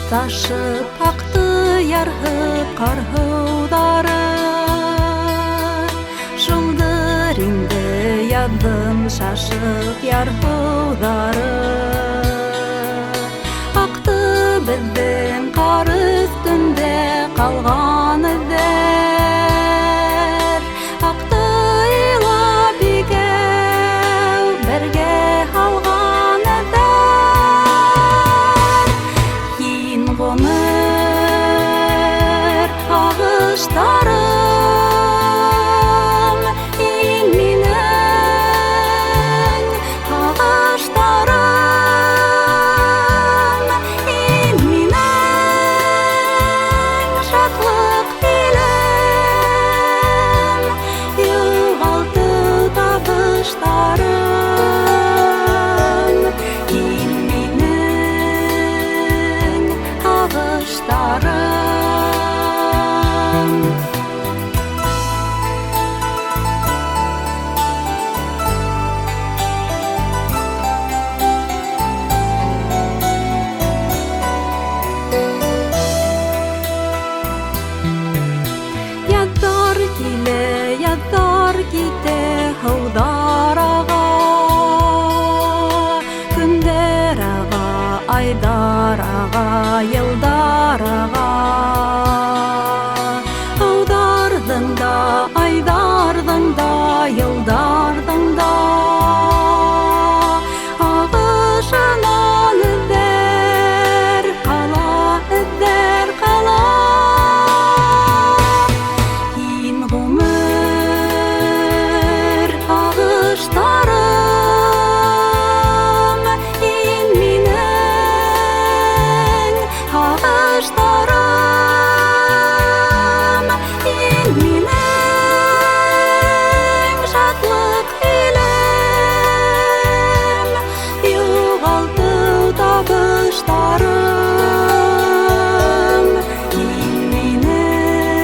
Ташып ақты ярғып қарғылдары, жылдыр инді ядым шашып ярғылдары. Ақты біздің қар үстінде қалған іздер, ақты илап екеу бірге алған іздер. Кейін қоңыр ағыштарым, ең менің ағыштарым, ең менің шатлық елім, юғалты табыштарым, ең менің ағыштарым. Ядар ките хаудар аға, күндер аға, айдар аға, елдар аға. Аудардың да, айдардың да, елдардың да, ағышынан іздер қала, іздер қала. Кейін ғұмыр ағыштарым, ең менің ағыштарым, ең менің шатлық елім, юғалты табыштарым, ең менің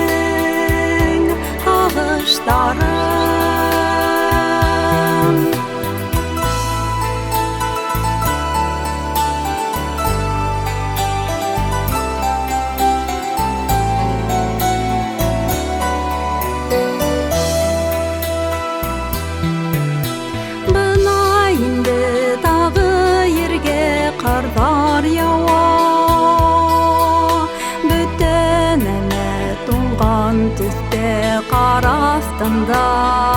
ағыштарым. Қардар яуа, бүтін әмет тұнған түсте қар астында.